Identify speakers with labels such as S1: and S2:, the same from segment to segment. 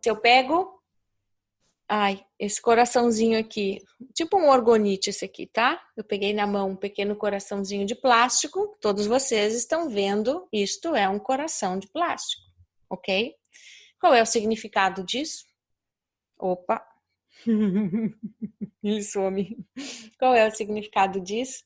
S1: Se eu pego, esse coraçãozinho aqui, tipo um orgonite esse aqui, tá? Eu peguei na mão um pequeno coraçãozinho de plástico, todos vocês estão vendo, isto é um coração de plástico, ok? Qual é o significado disso? Opa! Ele some. Qual é o significado disso?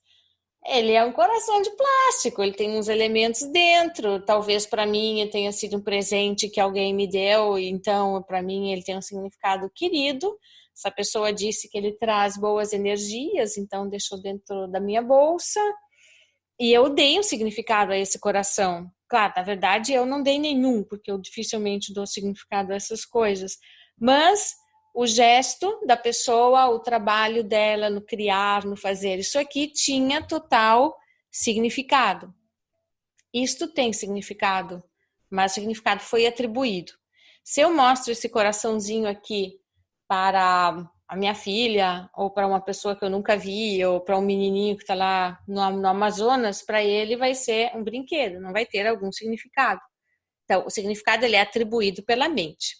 S1: Ele é um coração de plástico, ele tem uns elementos dentro. Talvez para mim tenha sido um presente que alguém me deu, então para mim ele tem um significado querido. Essa pessoa disse que ele traz boas energias, então deixou dentro da minha bolsa. E eu dei um significado a esse coração. Claro, na verdade eu não dei nenhum, porque eu dificilmente dou significado a essas coisas. Mas o gesto da pessoa, o trabalho dela no criar, no fazer, isso aqui tinha total significado. Isto tem significado, mas o significado foi atribuído. Se eu mostro esse coraçãozinho aqui para a minha filha, ou para uma pessoa que eu nunca vi, ou para um menininho que está lá no Amazonas, para ele vai ser um brinquedo, não vai ter algum significado. Então, o significado ele é atribuído pela mente.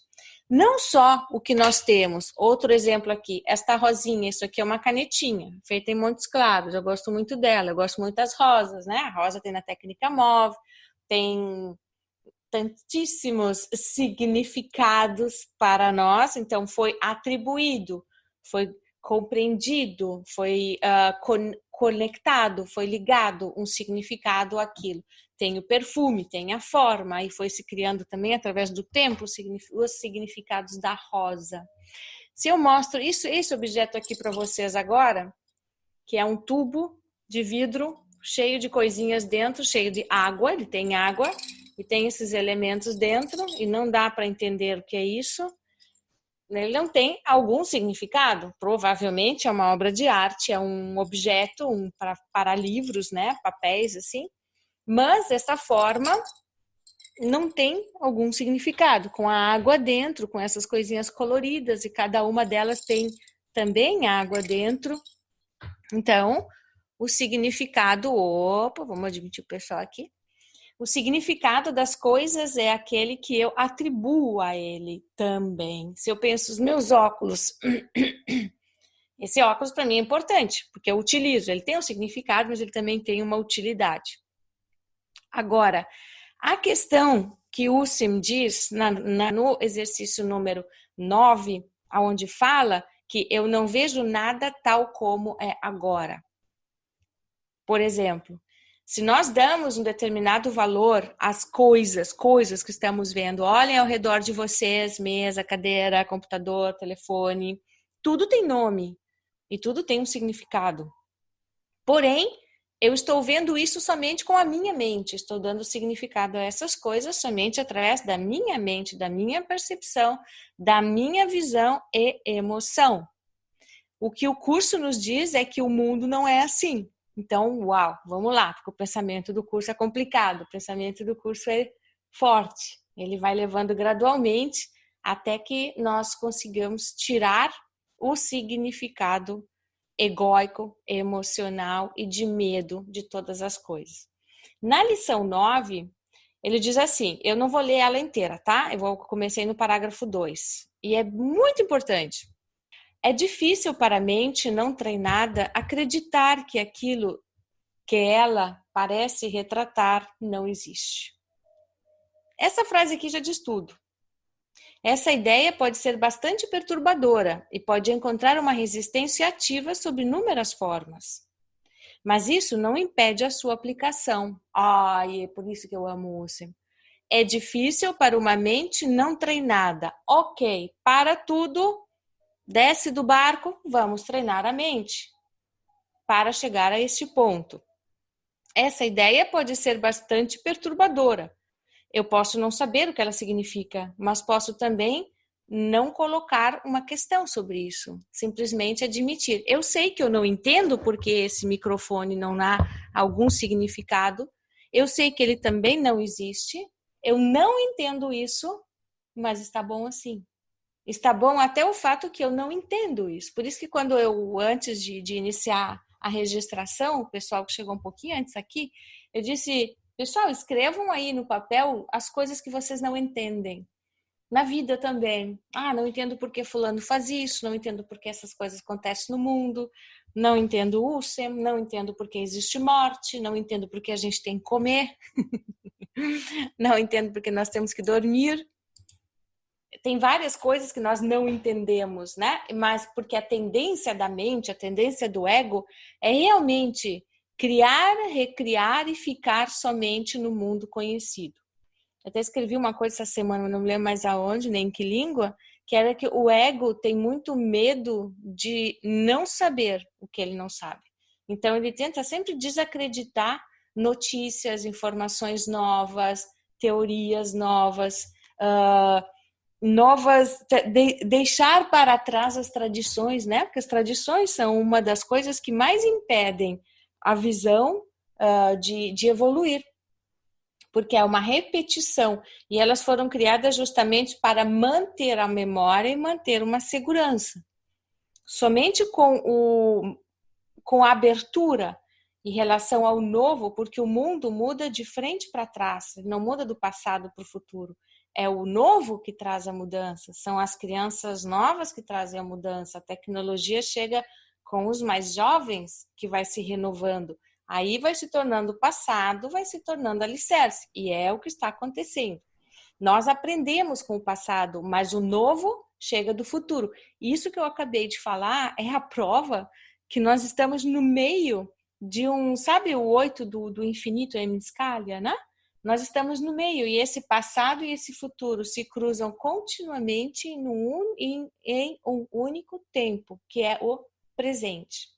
S1: Não só o que nós temos, outro exemplo aqui, esta rosinha, isso aqui é uma canetinha, feita em Montes Claros, eu gosto muito dela, eu gosto muito das rosas, né? A rosa tem na técnica MOV, tem tantíssimos significados para nós, então foi atribuído, foi compreendido, foi conectado, foi ligado um significado àquilo. Tem o perfume, tem a forma, e foi se criando também através do tempo os significados da rosa. Se eu mostro esse objeto aqui para vocês agora, que é um tubo de vidro cheio de coisinhas dentro, cheio de água, ele tem água e tem esses elementos dentro e não dá para entender o que é isso. Ele não tem algum significado, provavelmente é uma obra de arte, é um objeto para livros, né, papéis assim, mas essa forma não tem algum significado, com a água dentro, com essas coisinhas coloridas e cada uma delas tem também água dentro. Então, o significado, vamos admitir o pessoal aqui, o significado das coisas é aquele que eu atribuo a ele também. Se eu penso os meus óculos, esse óculos para mim é importante, porque eu utilizo, ele tem um significado, mas ele também tem uma utilidade. Agora, a questão que o Sim diz no exercício número 9, onde fala que eu não vejo nada tal como é agora. Por exemplo, se nós damos um determinado valor às coisas que estamos vendo, olhem ao redor de vocês, mesa, cadeira, computador, telefone, tudo tem nome e tudo tem um significado. Porém, eu estou vendo isso somente com a minha mente, estou dando significado a essas coisas somente através da minha mente, da minha percepção, da minha visão e emoção. O que o curso nos diz é que o mundo não é assim. Então, vamos lá, porque o pensamento do curso é complicado, o pensamento do curso é forte. Ele vai levando gradualmente até que nós consigamos tirar o significado egóico, emocional e de medo de todas as coisas. Na lição 9, ele diz assim, eu não vou ler ela inteira, tá? Comecei no parágrafo 2. E é muito importante. É difícil para a mente não treinada acreditar que aquilo que ela parece retratar não existe. Essa frase aqui já diz tudo. Essa ideia pode ser bastante perturbadora e pode encontrar uma resistência ativa sob inúmeras formas. Mas isso não impede a sua aplicação. É por isso que eu amo o Sim. É difícil para uma mente não treinada. Ok, para tudo. Desce do barco, vamos treinar a mente para chegar a este ponto. Essa ideia pode ser bastante perturbadora. Eu posso não saber o que ela significa, mas posso também não colocar uma questão sobre isso. Simplesmente admitir. Eu sei que eu não entendo porque esse microfone não dá algum significado. Eu sei que ele também não existe. Eu não entendo isso, mas está bom assim. Está bom até o fato que eu não entendo isso. Por isso que quando antes de iniciar a registração, o pessoal que chegou um pouquinho antes aqui, eu disse, pessoal, escrevam aí no papel as coisas que vocês não entendem. Na vida também. Não entendo por que fulano faz isso, não entendo por que essas coisas acontecem no mundo, não entendo o USEM, não entendo por que existe morte, não entendo por que a gente tem que comer, não entendo por que nós temos que dormir. Tem várias coisas que nós não entendemos, né? Mas porque a tendência da mente, a tendência do ego é realmente criar, recriar e ficar somente no mundo conhecido. Eu até escrevi uma coisa essa semana, não me lembro mais aonde, nem em que língua, que era que o ego tem muito medo de não saber o que ele não sabe. Então, ele tenta sempre desacreditar notícias, informações novas, teorias novas, deixar para trás as tradições, né? Porque as tradições são uma das coisas que mais impedem a visão de evoluir. Porque é uma repetição e elas foram criadas justamente para manter a memória e manter uma segurança. Somente com a abertura em relação ao novo, porque o mundo muda de frente para trás, não muda do passado para o futuro. É o novo que traz a mudança, são as crianças novas que trazem a mudança, a tecnologia chega com os mais jovens que vai se renovando. Aí vai se tornando passado, vai se tornando alicerce. E é o que está acontecendo. Nós aprendemos com o passado, mas o novo chega do futuro. Isso que eu acabei de falar é a prova que nós estamos no meio de sabe o 8 do infinito em escala, né? Nós estamos no meio e esse passado e esse futuro se cruzam continuamente em um único tempo, que é o presente.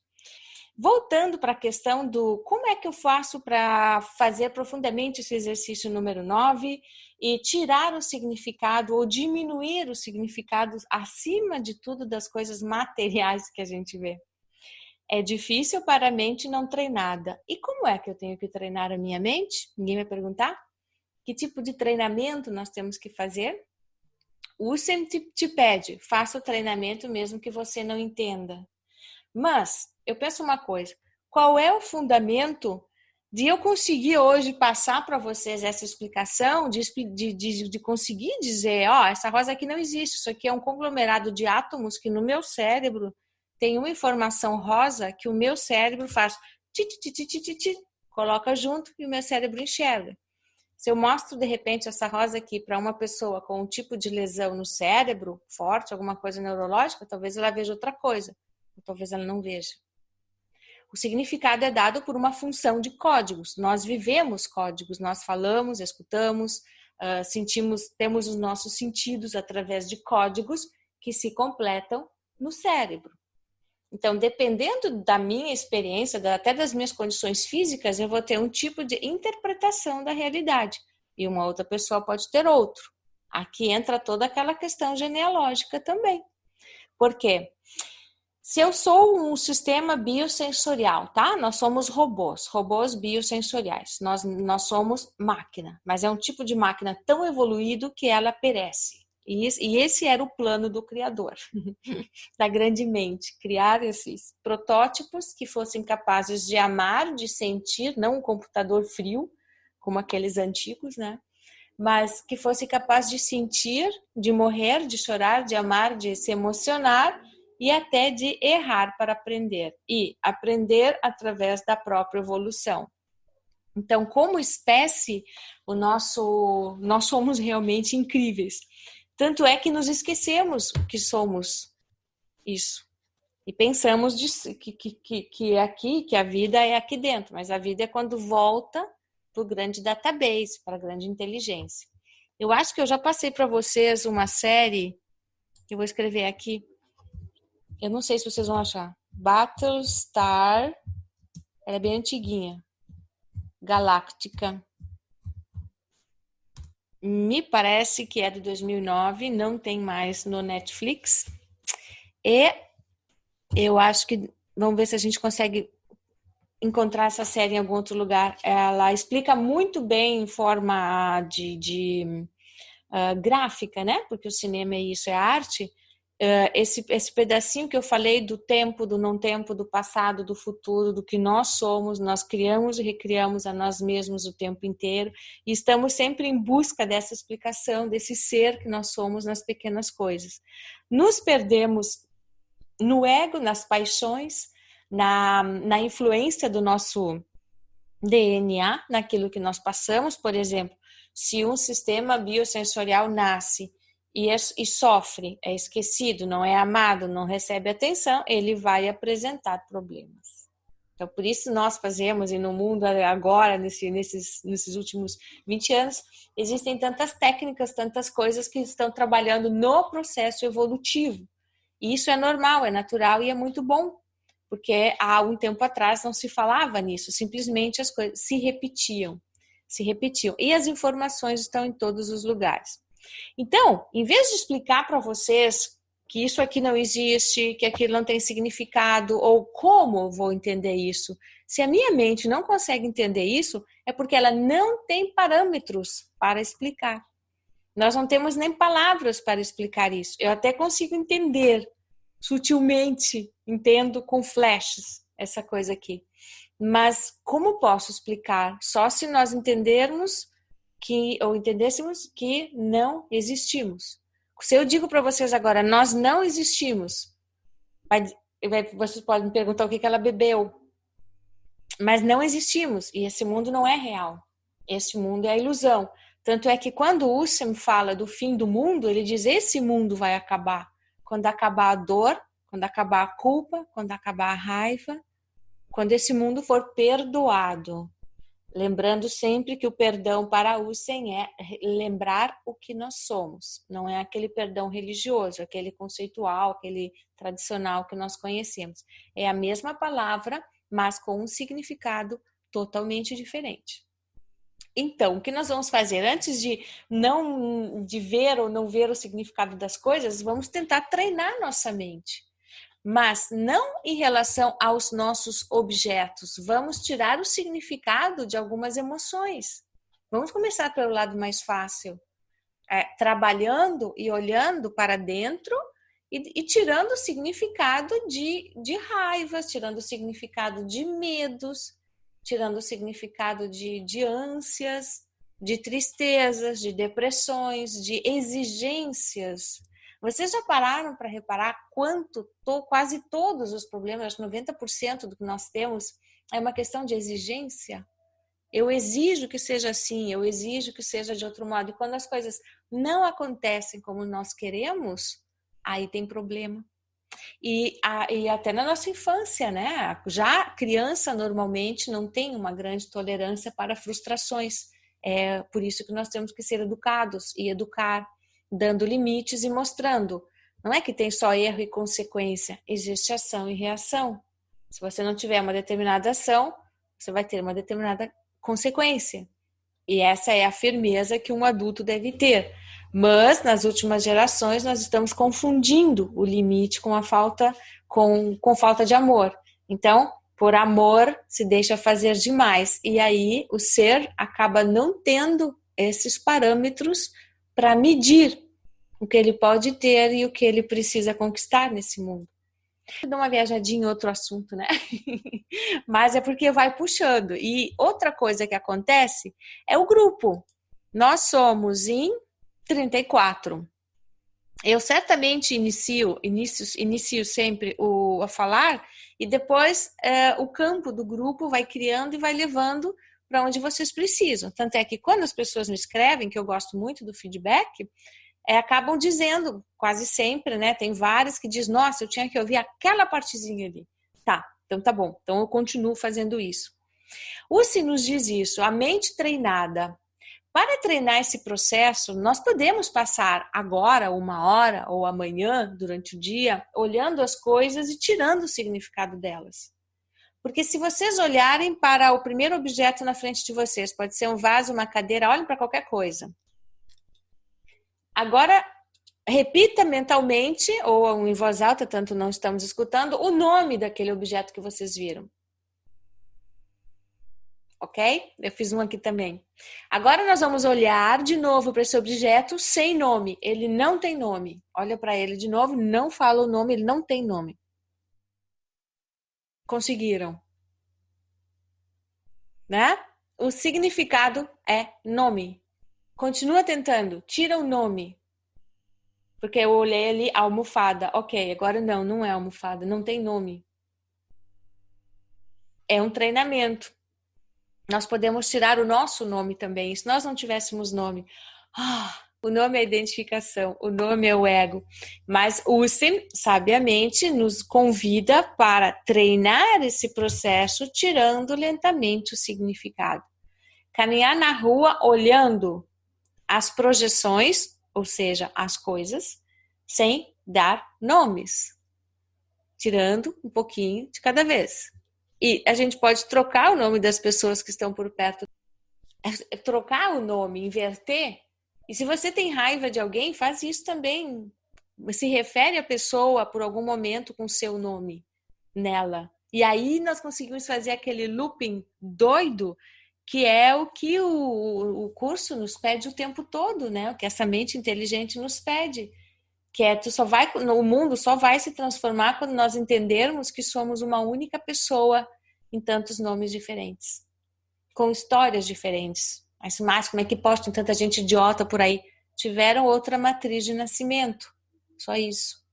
S1: Voltando para a questão do como é que eu faço para fazer profundamente esse exercício número 9 e tirar o significado ou diminuir o significado acima de tudo das coisas materiais que a gente vê. É difícil para a mente não treinada. E como é que eu tenho que treinar a minha mente? Ninguém vai perguntar? Que tipo de treinamento nós temos que fazer? O USEM te pede, faça o treinamento mesmo que você não entenda. Mas eu penso uma coisa, qual é o fundamento de eu conseguir hoje passar para vocês essa explicação, de conseguir dizer, essa rosa aqui não existe, isso aqui é um conglomerado de átomos que no meu cérebro tem uma informação rosa que o meu cérebro faz, coloca junto e o meu cérebro enxerga. Se eu mostro de repente essa rosa aqui para uma pessoa com um tipo de lesão no cérebro forte, alguma coisa neurológica, talvez ela veja outra coisa. Talvez ela não veja. O significado é dado por uma função de códigos. Nós vivemos códigos, nós falamos, escutamos, sentimos, temos os nossos sentidos através de códigos que se completam no cérebro. Então, dependendo da minha experiência, até das minhas condições físicas, eu vou ter um tipo de interpretação da realidade e uma outra pessoa pode ter outro. Aqui entra toda aquela questão genealógica também. Por quê? Se eu sou um sistema biosensorial, tá? Nós somos robôs biosensoriais. Nós somos máquina, mas é um tipo de máquina tão evoluído que ela perece. E esse era o plano do Criador, da grande mente, criar esses protótipos que fossem capazes de amar, de sentir, não um computador frio, como aqueles antigos, né? Mas que fosse capaz de sentir, de morrer, de chorar, de amar, de se emocionar, e até de errar para aprender, e aprender através da própria evolução. Então, como espécie, nós somos realmente incríveis. Tanto é que nos esquecemos que somos isso. E pensamos que é aqui, que a vida é aqui dentro, mas a vida é quando volta para o grande database, para a grande inteligência. Eu acho que eu já passei para vocês uma série, eu vou escrever aqui, eu não sei se vocês vão achar. Battlestar. Ela é bem antiguinha. Galáctica. Me parece que é de 2009. Não tem mais no Netflix. E eu acho que... Vamos ver se a gente consegue encontrar essa série em algum outro lugar. Ela explica muito bem em forma de gráfica, né? Porque o cinema é isso, é arte. esse pedacinho que eu falei do tempo, do não tempo, do passado, do futuro, do que nós somos, nós criamos e recriamos a nós mesmos o tempo inteiro e estamos sempre em busca dessa explicação, desse ser que nós somos nas pequenas coisas. Nos perdemos no ego, nas paixões, na influência do nosso DNA, naquilo que nós passamos. Por exemplo, se um sistema biosensorial nasce e sofre, é esquecido, não é amado, não recebe atenção, ele vai apresentar problemas. Então, por isso nós fazemos, e no mundo agora, nesses últimos 20 anos, existem tantas técnicas, tantas coisas que estão trabalhando no processo evolutivo. E isso é normal, é natural e é muito bom, porque há um tempo atrás não se falava nisso, simplesmente as coisas se repetiam. E as informações estão em todos os lugares. Então, em vez de explicar para vocês que isso aqui não existe, que aquilo não tem significado, ou como eu vou entender isso, se a minha mente não consegue entender isso, é porque ela não tem parâmetros para explicar. Nós não temos nem palavras para explicar isso. Eu até consigo entender sutilmente, entendo com flashes essa coisa aqui. Mas como posso explicar? Só se nós entendêssemos que não existimos. Se eu digo para vocês agora, nós não existimos, vocês podem me perguntar o que ela bebeu. Mas não existimos, e esse mundo não é real. Esse mundo é a ilusão. Tanto é que quando o Husserl fala do fim do mundo, ele diz: esse mundo vai acabar. Quando acabar a dor, quando acabar a culpa, quando acabar a raiva, quando esse mundo for perdoado. Lembrando sempre que o perdão para Husserl é lembrar o que nós somos. Não é aquele perdão religioso, aquele conceitual, aquele tradicional que nós conhecemos. É a mesma palavra, mas com um significado totalmente diferente. Então, o que nós vamos fazer? Antes de ver ou não ver o significado das coisas, vamos tentar treinar nossa mente. Mas não em relação aos nossos objetos. Vamos tirar o significado de algumas emoções. Vamos começar pelo lado mais fácil. Trabalhando e olhando para dentro e tirando o significado de raivas, tirando o significado de medos, tirando o significado de ânsias, de tristezas, de depressões, de exigências. Vocês já pararam para reparar quase todos os problemas, acho que 90% do que nós temos é uma questão de exigência? Eu exijo que seja assim, eu exijo que seja de outro modo. E quando as coisas não acontecem como nós queremos, aí tem problema. E até na nossa infância, né? Já a criança normalmente não tem uma grande tolerância para frustrações. É por isso que nós temos que ser educados e educar, dando limites e mostrando. Não é que tem só erro e consequência, existe ação e reação. Se você não tiver uma determinada ação, você vai ter uma determinada consequência. E essa é a firmeza que um adulto deve ter. Mas, nas últimas gerações, nós estamos confundindo o limite com a falta, com falta de amor. Então, por amor, se deixa fazer demais. E aí, o ser acaba não tendo esses parâmetros para medir o que ele pode ter e o que ele precisa conquistar nesse mundo. Vou dar uma viajadinha em outro assunto, né? Mas é porque vai puxando. E outra coisa que acontece é o grupo. Nós somos em 34. Eu certamente inicio sempre a falar e depois o campo do grupo vai criando e vai levando para onde vocês precisam. Tanto é que quando as pessoas me escrevem, que eu gosto muito do feedback, acabam dizendo, quase sempre, né? Tem várias que dizem, nossa, eu tinha que ouvir aquela partezinha ali. Tá, então tá bom. Então eu continuo fazendo isso. O Husserl nos diz isso, a mente treinada. Para treinar esse processo, nós podemos passar agora, 1 hora, ou amanhã, durante o dia, olhando as coisas e tirando o significado delas. Porque se vocês olharem para o primeiro objeto na frente de vocês, pode ser um vaso, uma cadeira, olhem para qualquer coisa. Agora, repita mentalmente, ou em voz alta, tanto não estamos escutando, o nome daquele objeto que vocês viram. ok? Eu fiz um aqui também. Agora nós vamos olhar de novo para esse objeto sem nome. Ele não tem nome. Olha para ele de novo, não fala o nome, ele não tem nome. Conseguiram, né? O significado é nome. Continua tentando, tira o nome. Porque eu olhei ali, almofada. Ok, agora não é almofada, não tem nome. É um treinamento. Nós podemos tirar o nosso nome também. Se nós não tivéssemos nome, o nome é a identificação, o nome é o ego. Mas o USEM, sabiamente, nos convida para treinar esse processo, tirando lentamente o significado. Caminhar na rua olhando as projeções, ou seja, as coisas, sem dar nomes. Tirando um pouquinho de cada vez. E a gente pode trocar o nome das pessoas que estão por perto. Trocar o nome, inverter. E se você tem raiva de alguém, faz isso também. Se refere à pessoa por algum momento com seu nome nela. E aí nós conseguimos fazer aquele looping doido, que é o que o curso nos pede o tempo todo, né? O que essa mente inteligente nos pede. Que é, o mundo só vai se transformar quando nós entendermos que somos uma única pessoa em tantos nomes diferentes, com histórias diferentes. Mas como é que pode ter tanta gente idiota por aí? Tiveram outra matriz de nascimento, só isso.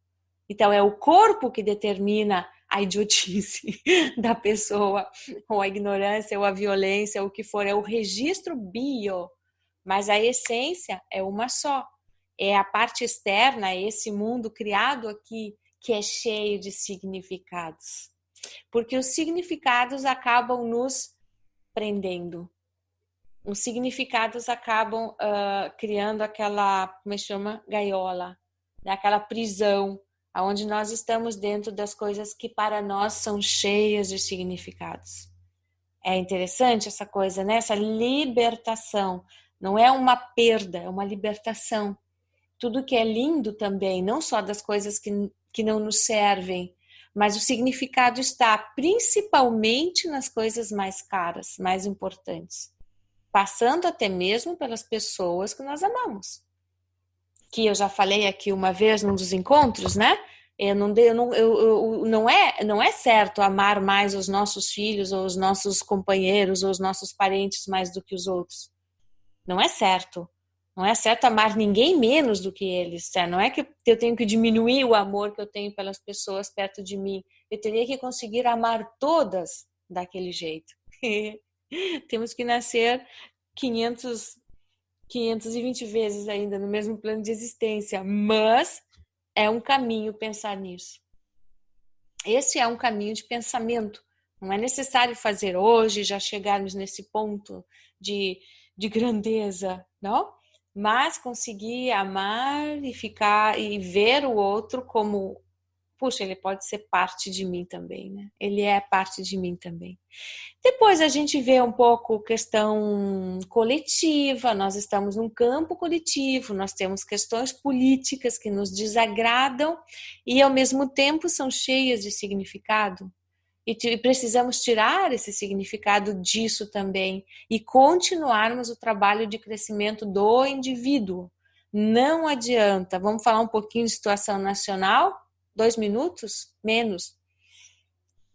S1: Então é o corpo que determina a idiotice da pessoa, ou a ignorância, ou a violência, ou o que for, é o registro bio, mas a essência é uma só. É a parte externa, esse mundo criado aqui, que é cheio de significados. Porque os significados acabam nos prendendo. Os significados acabam criando aquela, como é que chama? Gaiola, né? Aquela prisão, onde nós estamos dentro das coisas que para nós são cheias de significados. É interessante essa coisa, né? Essa libertação. Não é uma perda, é uma libertação. Tudo que é lindo também, não só das coisas que não nos servem, mas o significado está principalmente nas coisas mais caras, mais importantes, passando até mesmo pelas pessoas que nós amamos. Que eu já falei aqui uma vez num dos encontros, né? Não é certo amar mais os nossos filhos, ou os nossos companheiros, ou os nossos parentes mais do que os outros. Não é certo. Não é certo amar ninguém menos do que eles. Não é que eu tenho que diminuir o amor que eu tenho pelas pessoas perto de mim. Eu teria que conseguir amar todas daquele jeito. Temos que nascer 520 vezes ainda no mesmo plano de existência. Mas é um caminho pensar nisso. Esse é um caminho de pensamento. Não é necessário fazer hoje, já chegarmos nesse ponto de grandeza, não? Mas conseguir amar e ficar e ver o outro como, puxa, ele pode ser parte de mim também, né? Ele é parte de mim também. Depois a gente vê um pouco questão coletiva, nós estamos num campo coletivo, nós temos questões políticas que nos desagradam e ao mesmo tempo são cheias de significado. E precisamos tirar esse significado disso também e continuarmos o trabalho de crescimento do indivíduo. Não adianta. Vamos falar um pouquinho de situação nacional? 2 minutos? Menos.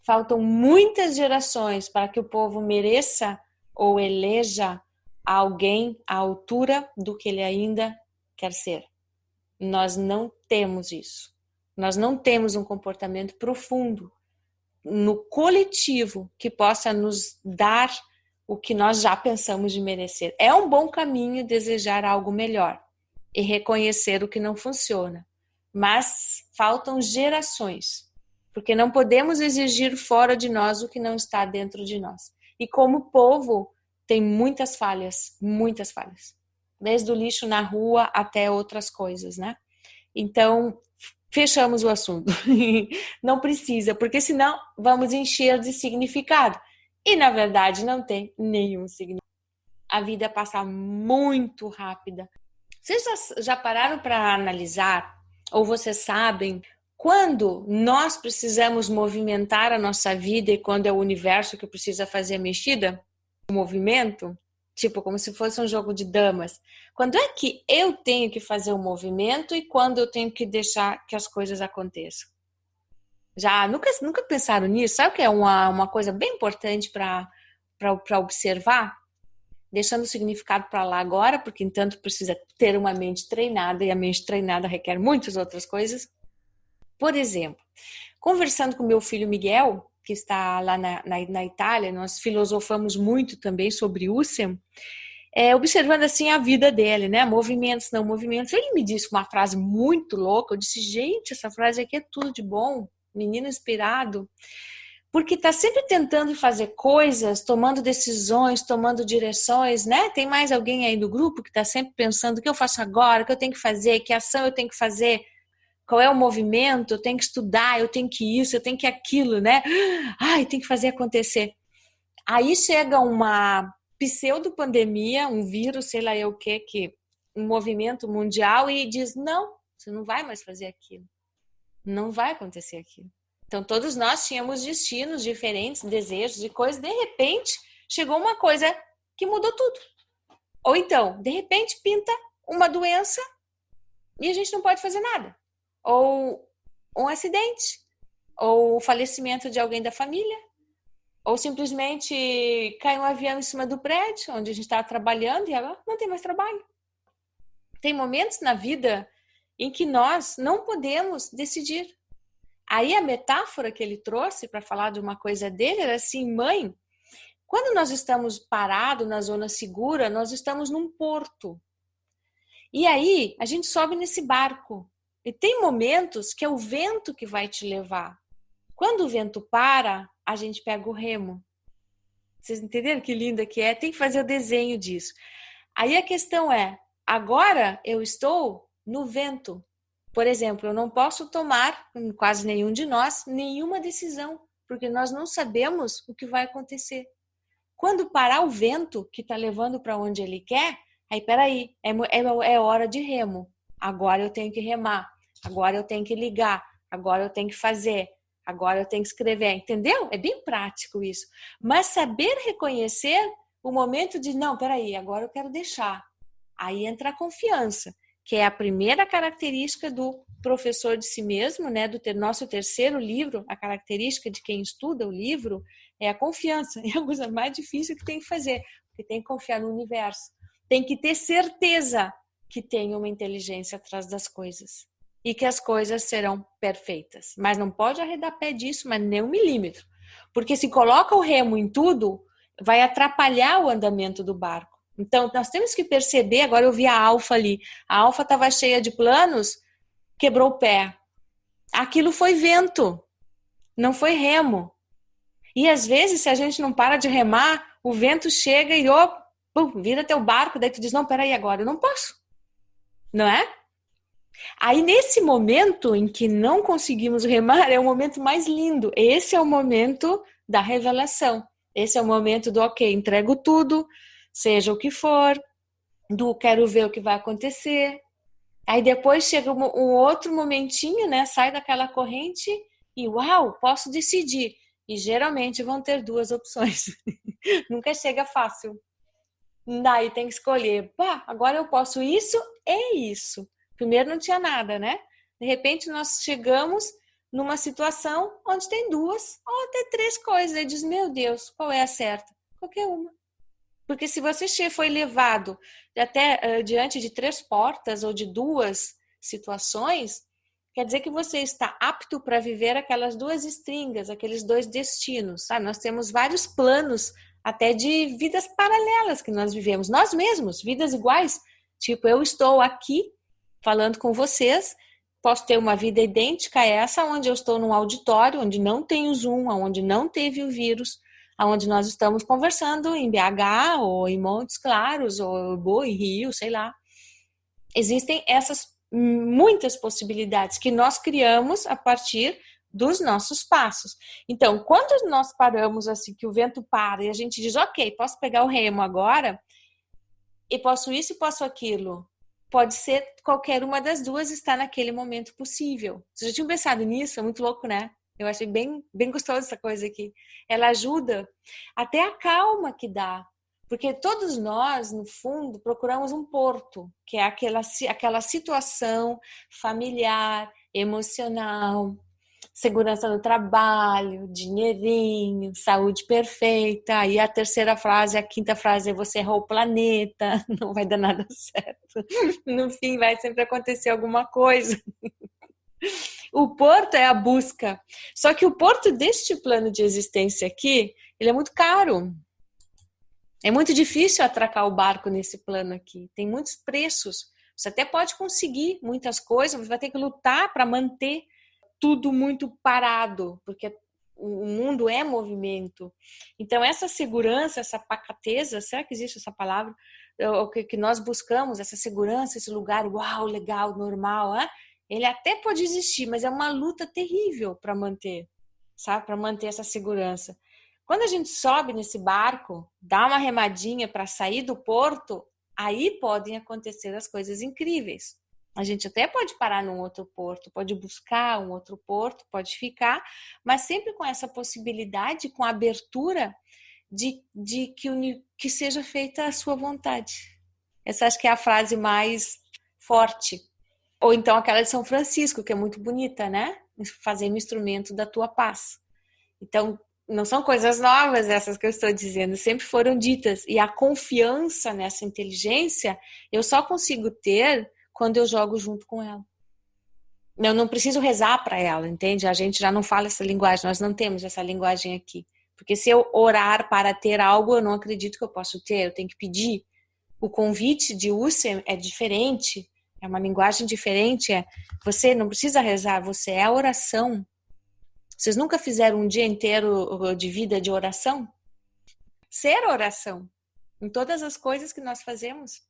S1: Faltam muitas gerações para que o povo mereça ou eleja alguém à altura do que ele ainda quer ser. Nós não temos isso. Nós não temos um comportamento profundo no coletivo que possa nos dar o que nós já pensamos de merecer. É um bom caminho desejar algo melhor e reconhecer o que não funciona, mas faltam gerações, porque não podemos exigir fora de nós o que não está dentro de nós. E como povo, tem muitas falhas, desde o lixo na rua até outras coisas, né? Então, fechamos o assunto. Não precisa, porque senão vamos encher de significado. E na verdade não tem nenhum significado. A vida passa muito rápida. Vocês já pararam para analisar, ou vocês sabem, quando nós precisamos movimentar a nossa vida e quando é o universo que precisa fazer a mexida? movimento, tipo como se fosse um jogo de damas. Quando é que eu tenho que fazer o movimento e quando eu tenho que deixar que as coisas aconteçam? Já nunca pensaram nisso? Sabe que é uma coisa bem importante para observar? Deixando o significado para lá agora, porque entanto precisa ter uma mente treinada e a mente treinada requer muitas outras coisas. Por exemplo, conversando com meu filho Miguel, que está lá na Itália, nós filosofamos muito também sobre Husserl, observando assim a vida dele, né? Movimentos, não movimentos. Ele me disse uma frase muito louca. Eu disse, gente, essa frase aqui é tudo de bom, menino inspirado. Porque está sempre tentando fazer coisas, tomando decisões, tomando direções, né? Tem mais alguém aí do grupo que está sempre pensando o que eu faço agora, o que eu tenho que fazer, que ação eu tenho que fazer, qual é o movimento, eu tenho que estudar, eu tenho que isso, eu tenho que aquilo, né? Ai, tem que fazer acontecer. Aí chega uma pseudo-pandemia, um vírus, sei lá eu o que, um movimento mundial e diz, não, você não vai mais fazer aquilo. Não vai acontecer aquilo. Então, todos nós tínhamos destinos diferentes, desejos e coisas. De repente, chegou uma coisa que mudou tudo. Ou então, de repente, pinta uma doença e a gente não pode fazer nada. Ou um acidente. Ou o falecimento de alguém da família. Ou simplesmente cai um avião em cima do prédio onde a gente estava trabalhando e agora não tem mais trabalho. Tem momentos na vida em que nós não podemos decidir. Aí a metáfora que ele trouxe para falar de uma coisa dele era assim, mãe, quando nós estamos parados na zona segura, nós estamos num porto. E aí a gente sobe nesse barco. E tem momentos que é o vento que vai te levar. Quando o vento para, a gente pega o remo. Vocês entenderam que linda que é? Tem que fazer o desenho disso. Aí a questão é, agora eu estou no vento. Por exemplo, eu não posso tomar, quase nenhum de nós, nenhuma decisão, porque nós não sabemos o que vai acontecer. Quando parar o vento que está levando para onde ele quer, aí peraí, é hora de remo. Agora eu tenho que remar, agora eu tenho que ligar, agora eu tenho que fazer, agora eu tenho que escrever, entendeu? É bem prático isso. Mas saber reconhecer o momento de, não, peraí, agora eu quero deixar. Aí entra a confiança, que é a primeira característica do professor de si mesmo, né? Do nosso terceiro livro, a característica de quem estuda o livro é a confiança. É a coisa mais difícil que tem que fazer, porque tem que confiar no universo. Tem que ter certeza que tem uma inteligência atrás das coisas e que as coisas serão perfeitas. Mas não pode arredar pé disso, mas nem um milímetro. Porque se coloca o remo em tudo, vai atrapalhar o andamento do barco. Então, nós temos que perceber, agora eu vi a Alfa ali, a Alfa estava cheia de planos, quebrou o pé. Aquilo foi vento, não foi remo. E às vezes, se a gente não para de remar, o vento chega e vira teu barco, daí tu diz, não, peraí agora, eu não posso. Não é? Aí nesse momento em que não conseguimos remar, é o momento mais lindo. Esse é o momento da revelação. Esse é o momento do, ok, entrego tudo, seja o que for, do quero ver o que vai acontecer. Aí depois chega um outro momentinho, né? Sai daquela corrente e uau, posso decidir. E geralmente vão ter duas opções. Nunca chega fácil. Daí tem que escolher. Pá, agora eu posso isso e isso. Primeiro não tinha nada, né? De repente nós chegamos numa situação onde tem duas ou até três coisas. Aí diz, meu Deus, qual é a certa? Qualquer uma. Porque se você foi levado até diante de três portas ou de duas situações, quer dizer que você está apto para viver aquelas duas estringas, aqueles dois destinos, sabe? Nós temos vários planos até de vidas paralelas que nós vivemos, nós mesmos, vidas iguais. Tipo, eu estou aqui falando com vocês, posso ter uma vida idêntica a essa, onde eu estou num auditório, onde não tem o Zoom, onde não teve o vírus, onde nós estamos conversando em BH ou em Montes Claros ou em Rio, sei lá. Existem essas muitas possibilidades que nós criamos a partir dos nossos passos. Então, quando nós paramos assim, que o vento para e a gente diz, ok, posso pegar o remo agora e posso isso e posso aquilo. Pode ser qualquer uma das duas estar naquele momento possível. Vocês já tinham pensado nisso? É muito louco, né? Eu achei bem gostosa essa coisa aqui. Ela ajuda até a calma que dá. Porque todos nós, no fundo, procuramos um porto, que é aquela situação familiar, emocional, segurança no trabalho, dinheirinho, saúde perfeita. E a terceira frase, a quinta frase é você errou o planeta, não vai dar nada certo. No fim, vai sempre acontecer alguma coisa. O porto é a busca. Só que o porto deste plano de existência aqui, ele é muito caro. É muito difícil atracar o barco nesse plano aqui. Tem muitos preços. Você até pode conseguir muitas coisas, mas vai ter que lutar para manter tudo muito parado, porque o mundo é movimento. Então, essa segurança, essa pacateza, será que existe essa palavra? O que nós buscamos, essa segurança, esse lugar, uau, legal, normal, ele até pode existir, mas é uma luta terrível para manter, sabe? Para manter essa segurança. Quando a gente sobe nesse barco, dá uma remadinha para sair do porto, aí podem acontecer as coisas incríveis. A gente até pode parar num outro porto, pode buscar um outro porto, pode ficar, mas sempre com essa possibilidade, com a abertura de que seja feita a sua vontade. Essa acho que é a frase mais forte. Ou então aquela de São Francisco, que é muito bonita, né? Fazer-me instrumento da tua paz. Então, não são coisas novas essas que eu estou dizendo, sempre foram ditas. E a confiança nessa inteligência, eu só consigo ter quando eu jogo junto com ela. Eu não preciso rezar para ela, entende? A gente já não fala essa linguagem, nós não temos essa linguagem aqui. Porque se eu orar para ter algo, eu não acredito que eu posso ter, eu tenho que pedir. O convite de Husserl é diferente, é uma linguagem diferente. Você não precisa rezar, você é a oração. Vocês nunca fizeram um dia inteiro de vida de oração? Ser oração em todas as coisas que nós fazemos.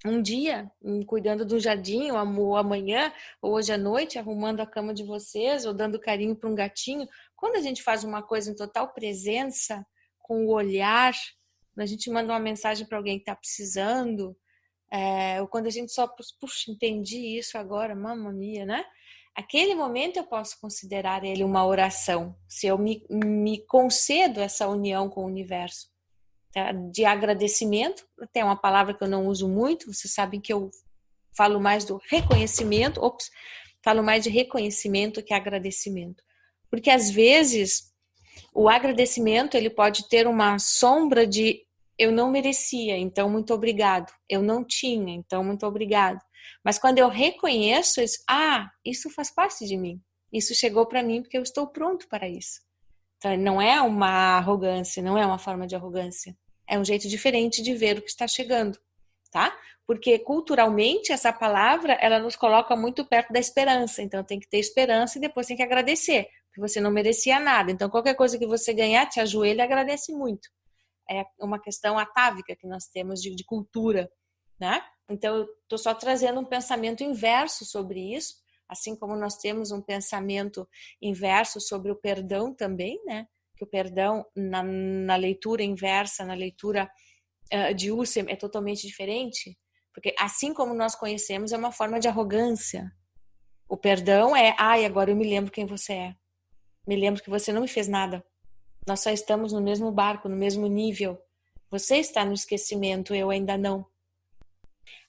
S1: Um dia, cuidando do jardim, ou amanhã, ou hoje à noite, arrumando a cama de vocês, ou dando carinho para um gatinho. Quando a gente faz uma coisa em total presença, com o olhar, quando a gente manda uma mensagem para alguém que está precisando, ou quando a gente só, puxa, entendi isso agora, mamma mia, né? Aquele momento eu posso considerar ele uma oração, se eu me concedo essa união com o universo. Tá? De agradecimento, até uma palavra que eu não uso muito, vocês sabem que eu falo mais do reconhecimento, falo mais de reconhecimento que agradecimento. Porque às vezes o agradecimento ele pode ter uma sombra de eu não merecia, então muito obrigado. Eu não tinha, então muito obrigado. Mas quando eu reconheço isso, isso faz parte de mim. Isso chegou para mim porque eu estou pronto para isso. Então, não é uma arrogância, não é uma forma de arrogância. É um jeito diferente de ver o que está chegando, tá? Porque culturalmente essa palavra, ela nos coloca muito perto da esperança. Então tem que ter esperança e depois tem que agradecer, porque você não merecia nada. Então qualquer coisa que você ganhar, te ajoelha e agradece muito. É uma questão atávica que nós temos de cultura, né? Então eu estou só trazendo um pensamento inverso sobre isso, assim como nós temos um pensamento inverso sobre o perdão também, né? Que o perdão na leitura inversa, na leitura de Husserl é totalmente diferente, porque assim como nós conhecemos é uma forma de arrogância. O perdão é, agora eu me lembro quem você é. Me lembro que você não me fez nada. Nós só estamos no mesmo barco, no mesmo nível. Você está no esquecimento, eu ainda não.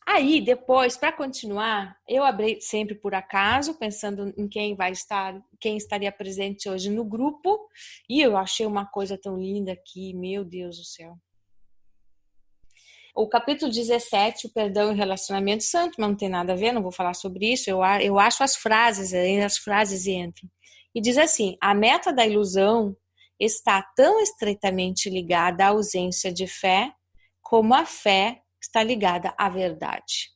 S1: Aí, depois, para continuar, eu abri sempre por acaso, pensando em quem vai estar, quem estaria presente hoje no grupo, e eu achei uma coisa tão linda aqui, meu Deus do céu. O capítulo 17, o perdão e o relacionamento santo, mas não tem nada a ver, não vou falar sobre isso, eu acho as frases entram. E diz assim, a meta da ilusão está tão estreitamente ligada à ausência de fé, como a fé está ligada à verdade.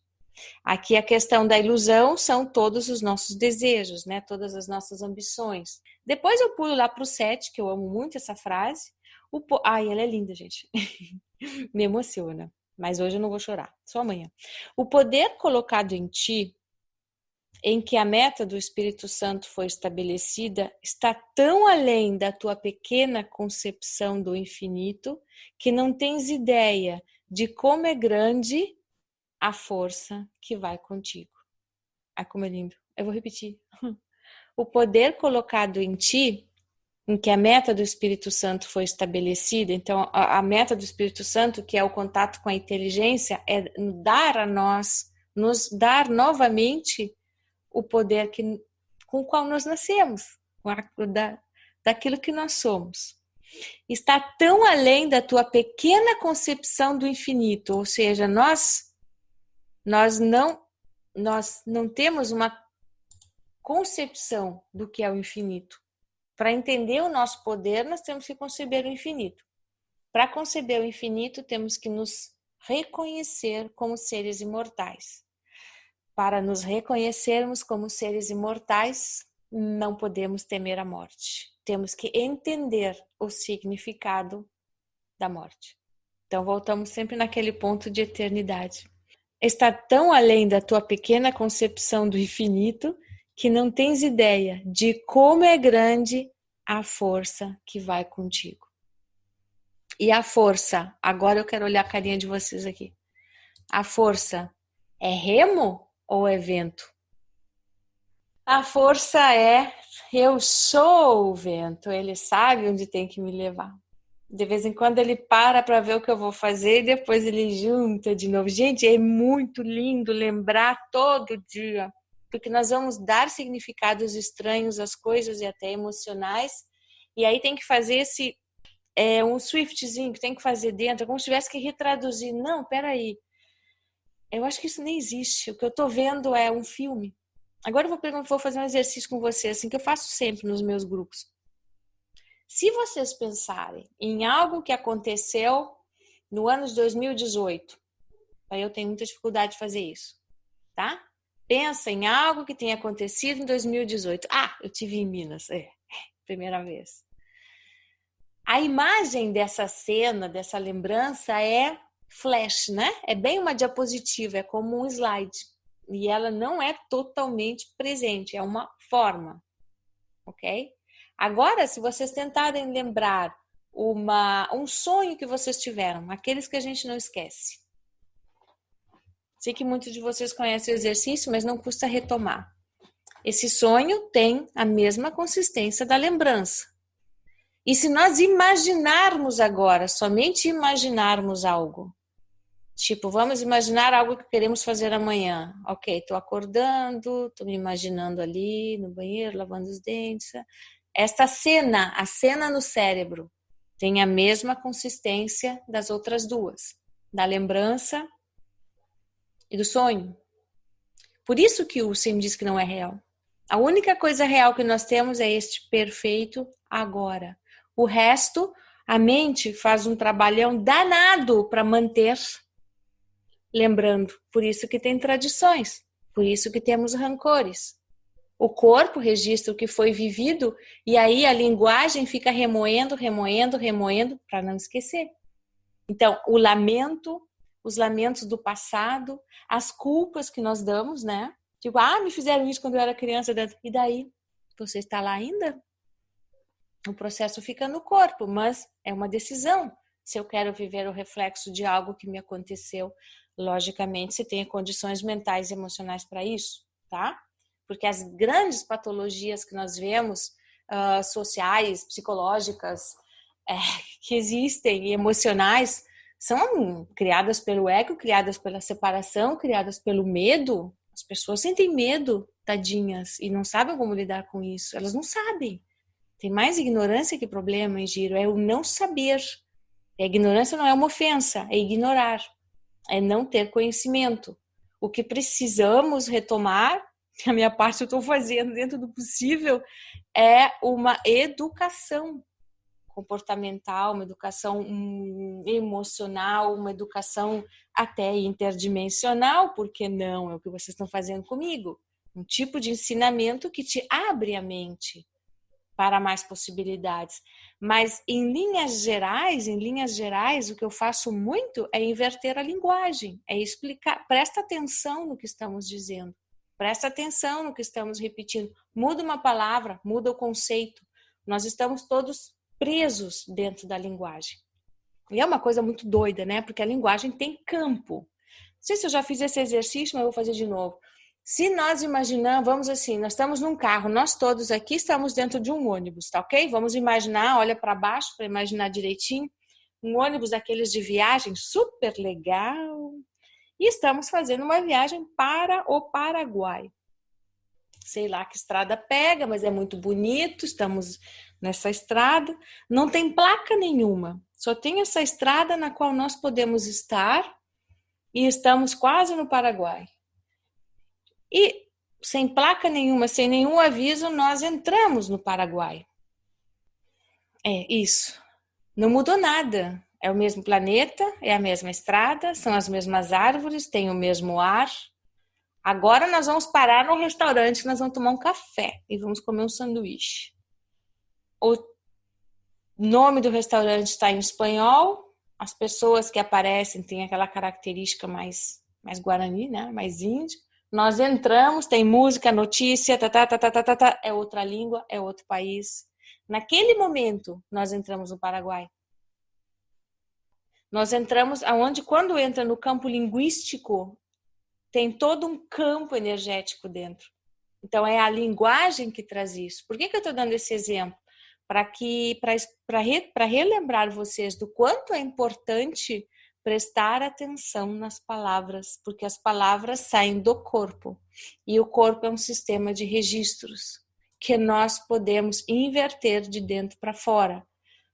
S1: Aqui a questão da ilusão são todos os nossos desejos, né? Todas as nossas ambições. Depois eu pulo lá para o 7, que eu amo muito essa frase. Ela é linda, gente. Me emociona. Mas hoje eu não vou chorar, só amanhã. O poder colocado em ti, em que a meta do Espírito Santo foi estabelecida, está tão além da tua pequena concepção do infinito, que não tens ideia de como é grande a força que vai contigo. Ai, como é lindo. Eu vou repetir. O poder colocado em ti, em que a meta do Espírito Santo foi estabelecida. Então, a meta do Espírito Santo, que é o contato com a inteligência, é dar a nós, nos dar novamente o poder com o qual nós nascemos, daquilo que nós somos. Está tão além da tua pequena concepção do infinito, ou seja, nós não temos uma concepção do que é o infinito. Para entender o nosso poder, nós temos que conceber o infinito. Para conceber o infinito, temos que nos reconhecer como seres imortais. Para nos reconhecermos como seres imortais, não podemos temer a morte. Temos que entender o significado da morte. Então, voltamos sempre naquele ponto de eternidade. Está tão além da tua pequena concepção do infinito que não tens ideia de como é grande a força que vai contigo. E a força, agora eu quero olhar a carinha de vocês aqui. A força é remo ou é vento? A força é, eu sou o vento, ele sabe onde tem que me levar. De vez em quando ele para ver o que eu vou fazer e depois ele junta de novo. Gente, é muito lindo lembrar todo dia, porque nós vamos dar significados estranhos às coisas e até emocionais, e aí tem que fazer um swiftzinho que tem que fazer dentro, como se tivesse que retraduzir. Não, peraí, eu acho que isso nem existe, o que eu tô vendo é um filme. Agora eu vou fazer um exercício com vocês, assim que eu faço sempre nos meus grupos. Se vocês pensarem em algo que aconteceu no ano de 2018, aí eu tenho muita dificuldade de fazer isso, tá? Pensa em algo que tenha acontecido em 2018. Eu tive em Minas, primeira vez. A imagem dessa cena, dessa lembrança é flash, né? É bem uma diapositiva, é como um slide. E ela não é totalmente presente, é uma forma, ok? Agora, se vocês tentarem lembrar um sonho que vocês tiveram, aqueles que a gente não esquece. Sei que muitos de vocês conhecem o exercício, mas não custa retomar. Esse sonho tem a mesma consistência da lembrança. E se nós imaginarmos agora, somente imaginarmos algo, tipo, vamos imaginar algo que queremos fazer amanhã. Ok, estou acordando, estou me imaginando ali no banheiro, lavando os dentes. Esta cena, a cena no cérebro, tem a mesma consistência das outras duas, da lembrança e do sonho. Por isso que o Sim diz que não é real. A única coisa real que nós temos é este perfeito agora. O resto, a mente faz um trabalhão danado para manter lembrando. Por isso que tem tradições, por isso que temos rancores. O corpo registra o que foi vivido e aí a linguagem fica remoendo para não esquecer. Então, os lamentos do passado, as culpas que nós damos, né? Tipo, me fizeram isso quando eu era criança. E daí? Você está lá ainda? O processo fica no corpo, mas é uma decisão. Se eu quero viver o reflexo de algo que me aconteceu, logicamente, você tem condições mentais e emocionais para isso, tá? Porque as grandes patologias que nós vemos, sociais, psicológicas, que existem e emocionais, são criadas pelo ego, criadas pela separação, criadas pelo medo. As pessoas sentem medo, tadinhas, e não sabem como lidar com isso. Elas não sabem. Tem mais ignorância que problema em giro, é o não saber. A ignorância não é uma ofensa, é ignorar, é não ter conhecimento. O que precisamos retomar, a minha parte eu estou fazendo dentro do possível, é uma educação comportamental, uma educação emocional, uma educação até interdimensional, porque não é o que vocês estão fazendo comigo. Um tipo de ensinamento que te abre a mente para mais possibilidades. Mas em linhas gerais, o que eu faço muito é inverter a linguagem, é explicar, presta atenção no que estamos dizendo, presta atenção no que estamos repetindo, muda uma palavra, muda o conceito. Nós estamos todos presos dentro da linguagem. E é uma coisa muito doida, né? Porque a linguagem tem campo. Não sei se eu já fiz esse exercício, mas eu vou fazer de novo. Se nós imaginamos, vamos assim, nós estamos num carro, nós todos aqui estamos dentro de um ônibus, tá ok? Vamos imaginar, olha para baixo para imaginar direitinho, um ônibus daqueles de viagem super legal. E estamos fazendo uma viagem para o Paraguai. Sei lá que estrada pega, mas é muito bonito, estamos nessa estrada. Não tem placa nenhuma, só tem essa estrada na qual nós podemos estar e estamos quase no Paraguai. E sem placa nenhuma, sem nenhum aviso, nós entramos no Paraguai. É isso. Não mudou nada. É o mesmo planeta, é a mesma estrada, são as mesmas árvores, tem o mesmo ar. Agora nós vamos parar num restaurante, nós vamos tomar um café e vamos comer um sanduíche. O nome do restaurante está em espanhol, as pessoas que aparecem têm aquela característica mais guarani, né? Mais índio. Nós entramos, tem música, notícia, é outra língua, é outro país. Naquele momento, nós entramos no Paraguai. Nós entramos aonde, quando entra no campo linguístico, tem todo um campo energético dentro. Então, é a linguagem que traz isso. Por que eu estou dando esse exemplo? Para relembrar vocês do quanto é importante prestar atenção nas palavras, porque as palavras saem do corpo. E o corpo é um sistema de registros que nós podemos inverter de dentro para fora.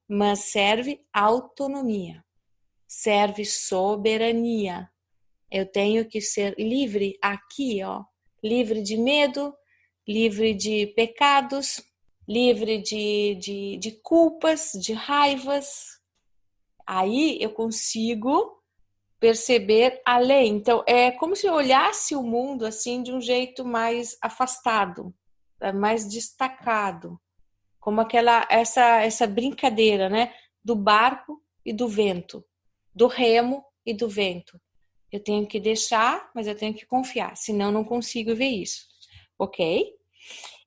S1: Mas serve autonomia, serve soberania. Eu tenho que ser livre aqui, ó, livre de medo, livre de pecados, livre de culpas, de raivas. Aí eu consigo perceber além. Então, é como se eu olhasse o mundo assim de um jeito mais afastado, mais destacado. Como essa brincadeira, né? Do barco e do vento, do remo e do vento. Eu tenho que deixar, mas eu tenho que confiar, senão não consigo ver isso. Ok?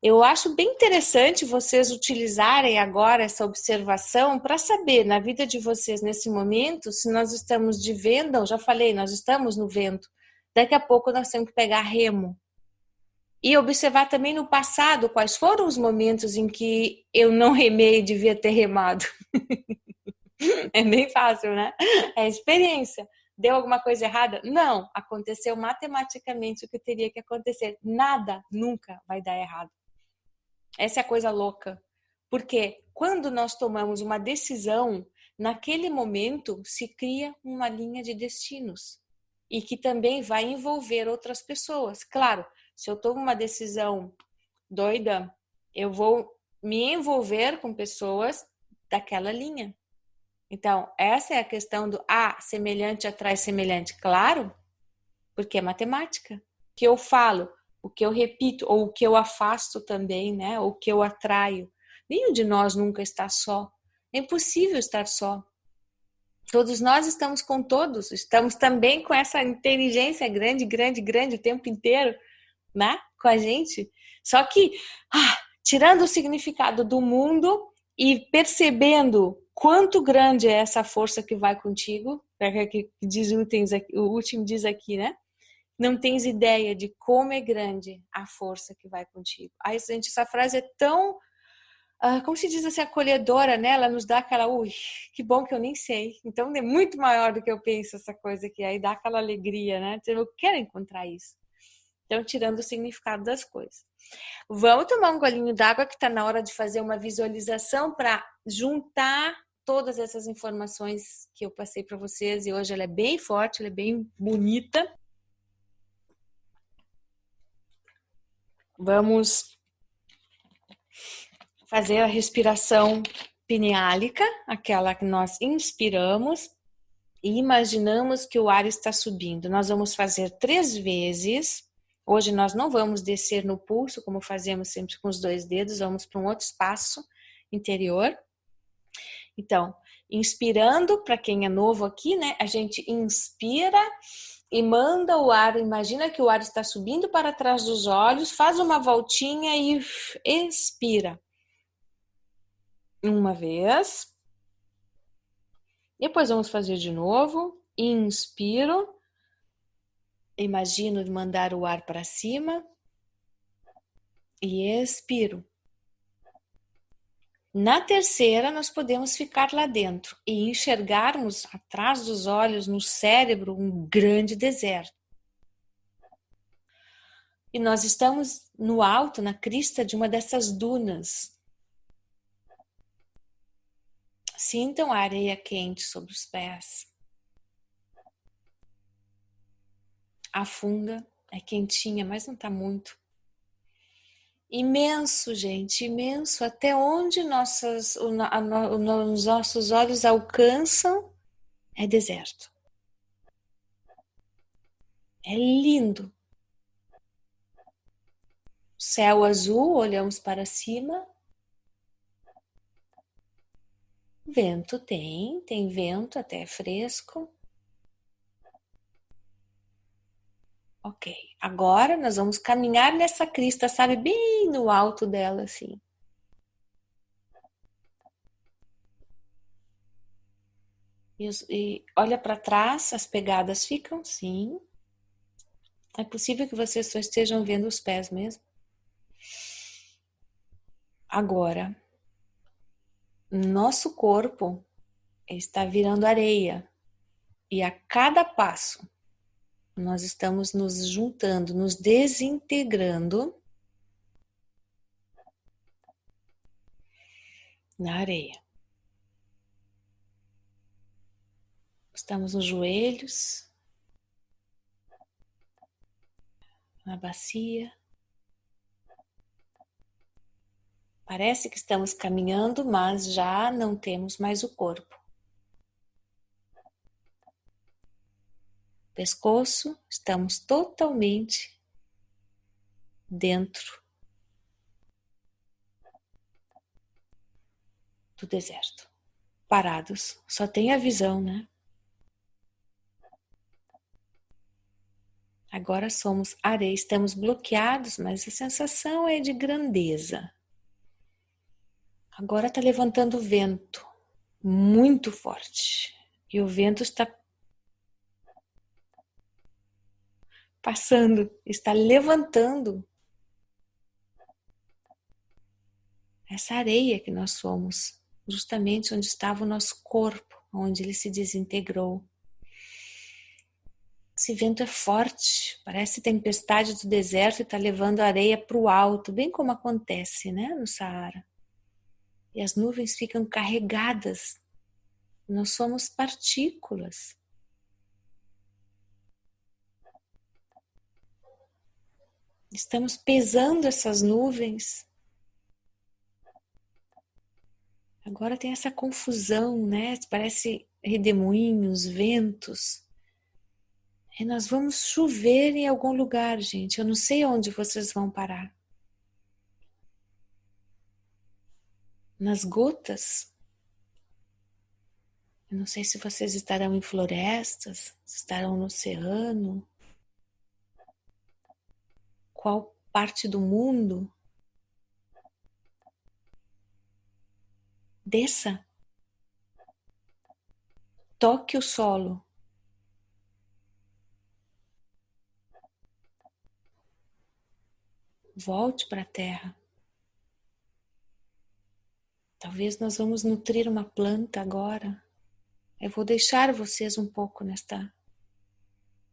S1: Eu acho bem interessante vocês utilizarem agora essa observação para saber na vida de vocês nesse momento se nós estamos de vento. Eu já falei, nós estamos no vento. Daqui a pouco nós temos que pegar remo. E observar também no passado quais foram os momentos em que eu não remei e devia ter remado. É bem fácil, né? É experiência. Deu alguma coisa errada? Não. Aconteceu matematicamente o que teria que acontecer. Nada nunca vai dar errado. Essa é a coisa louca. Porque quando nós tomamos uma decisão, naquele momento se cria uma linha de destinos. E que também vai envolver outras pessoas. Claro, se eu tomo uma decisão doida, eu vou me envolver com pessoas daquela linha. Então, essa é a questão do semelhante atrai semelhante. Claro, porque é matemática. O que eu falo, o que eu repito, ou o que eu afasto também, né? Ou o que eu atraio. Nenhum de nós nunca está só. É impossível estar só. Todos nós estamos com todos. Estamos também com essa inteligência grande, grande, grande o tempo inteiro, né? Com a gente. Só que, tirando o significado do mundo e percebendo quanto grande é essa força que vai contigo, que diz o último diz aqui, né? Não tens ideia de como é grande a força que vai contigo. Aí, gente, essa frase é tão, como se diz assim, acolhedora, né? Ela nos dá aquela, que bom que eu nem sei. Então, é muito maior do que eu penso essa coisa aqui. Aí dá aquela alegria, né? Eu quero encontrar isso. Então, tirando o significado das coisas. Vamos tomar um golinho d'água que está na hora de fazer uma visualização para juntar todas essas informações que eu passei para vocês. E hoje ela é bem forte, ela é bem bonita. Vamos fazer a respiração pineálica, aquela que nós inspiramos e imaginamos que o ar está subindo. Nós vamos fazer 3 vezes. Hoje nós não vamos descer no pulso, como fazemos sempre com os 2 dedos, vamos para um outro espaço interior. Então, inspirando, para quem é novo aqui, né? A gente inspira e manda o ar, imagina que o ar está subindo para trás dos olhos, faz uma voltinha e expira. Uma vez. Depois vamos fazer de novo. Inspiro. Imagino mandar o ar para cima e expiro. Na terceira, nós podemos ficar lá dentro e enxergarmos atrás dos olhos, no cérebro, um grande deserto. E nós estamos no alto, na crista de uma dessas dunas. Sintam a areia quente sobre os pés. Afunda, é quentinha, mas não está muito. Imenso, gente, imenso, até onde os nossos olhos alcançam é deserto. É lindo. Céu azul, olhamos para cima. Vento tem vento, até fresco. Ok, agora nós vamos caminhar nessa crista, sabe, bem no alto dela, assim. E olha para trás, as pegadas ficam, sim. É possível que vocês só estejam vendo os pés mesmo. Agora, nosso corpo está virando areia. E a cada passo, nós estamos nos juntando, nos desintegrando na areia. Estamos nos joelhos, na bacia. Parece que estamos caminhando, mas já não temos mais o corpo. Pescoço, estamos totalmente dentro do deserto. Parados, só tem a visão, né? Agora somos areia, estamos bloqueados, mas a sensação é de grandeza. Agora está levantando vento, muito forte. E o vento está passando, está levantando essa areia que nós somos, justamente onde estava o nosso corpo, onde ele se desintegrou. Esse vento é forte, parece tempestade do deserto e está levando a areia para o alto, bem como acontece, né, no Saara. E as nuvens ficam carregadas. Nós somos partículas. Estamos pesando essas nuvens. Agora tem essa confusão, né? Parece redemoinhos, ventos. E nós vamos chover em algum lugar, gente. Eu não sei onde vocês vão parar. Nas gotas. Eu não sei se vocês estarão em florestas, se estarão no oceano. Qual parte do mundo? Desça. Toque o solo. Volte para a terra. Talvez nós vamos nutrir uma planta agora. Eu vou deixar vocês um pouco nesta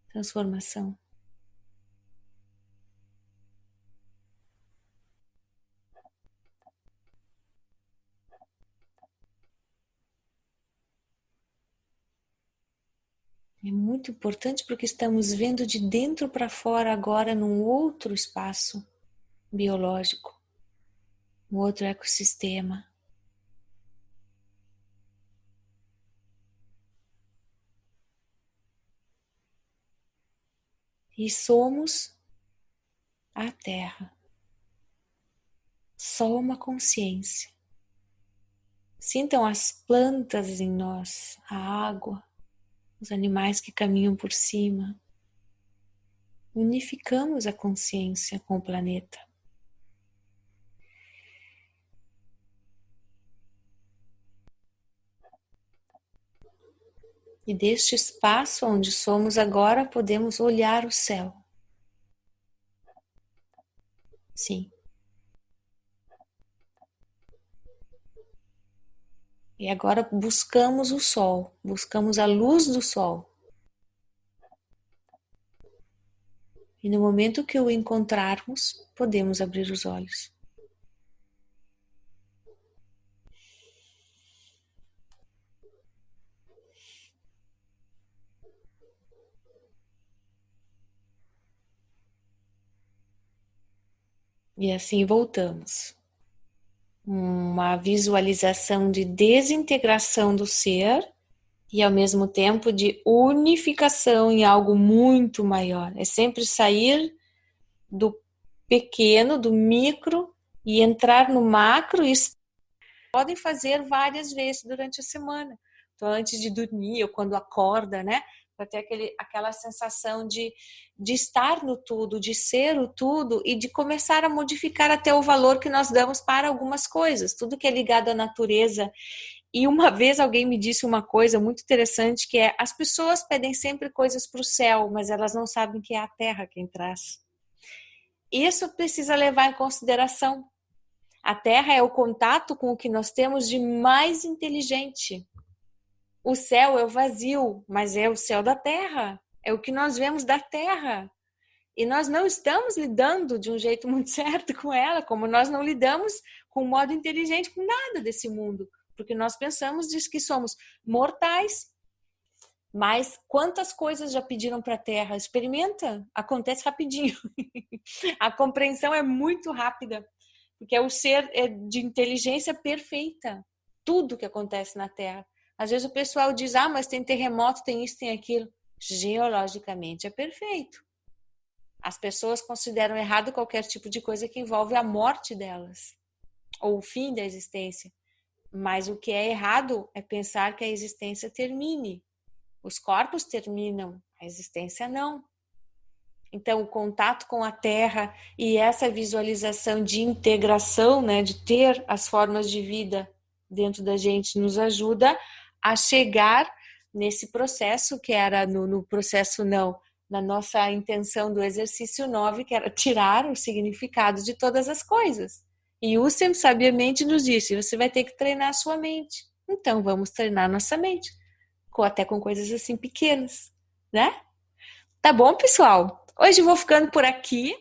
S1: transformação. É muito importante porque estamos vendo de dentro para fora agora num outro espaço biológico, um outro ecossistema. E somos a Terra. Só uma consciência. Sintam as plantas em nós, a água, os animais que caminham por cima. Unificamos a consciência com o planeta. E deste espaço onde somos agora, podemos olhar o céu. Sim. E agora buscamos o sol, buscamos a luz do sol. E no momento que o encontrarmos, podemos abrir os olhos. E assim voltamos. Uma visualização de desintegração do ser e ao mesmo tempo de unificação em algo muito maior. É sempre sair do pequeno, do micro e entrar no macro. E podem fazer várias vezes durante a semana. Então, antes de dormir ou quando acorda, né? Para ter aquela sensação de estar no tudo, de ser o tudo e de começar a modificar até o valor que nós damos para algumas coisas. Tudo que é ligado à natureza. E uma vez alguém me disse uma coisa muito interessante, que é: as pessoas pedem sempre coisas para o céu, mas elas não sabem que é a terra quem traz. Isso precisa levar em consideração. A terra é o contato com o que nós temos de mais inteligente. O céu é o vazio, mas é o céu da terra. É o que nós vemos da terra. E nós não estamos lidando de um jeito muito certo com ela, como nós não lidamos com um modo inteligente com nada desse mundo. Porque nós pensamos que somos mortais. Mas quantas coisas já pediram para a terra? Experimenta, acontece rapidinho. A compreensão é muito rápida. Porque o ser é de inteligência perfeita. Tudo que acontece na Terra. Às vezes o pessoal diz, mas tem terremoto, tem isso, tem aquilo. Geologicamente é perfeito. As pessoas consideram errado qualquer tipo de coisa que envolve a morte delas. Ou o fim da existência. Mas o que é errado é pensar que a existência termine. Os corpos terminam, a existência não. Então, o contato com a Terra e essa visualização de integração, né, de ter as formas de vida dentro da gente, nos ajuda a chegar nesse processo que era no processo não, na nossa intenção do exercício 9, que era tirar o significado de todas as coisas. E Husserl sabiamente nos disse, você vai ter que treinar a sua mente. Então, vamos treinar nossa mente, até com coisas assim pequenas, né? Tá bom, pessoal? Hoje eu vou ficando por aqui.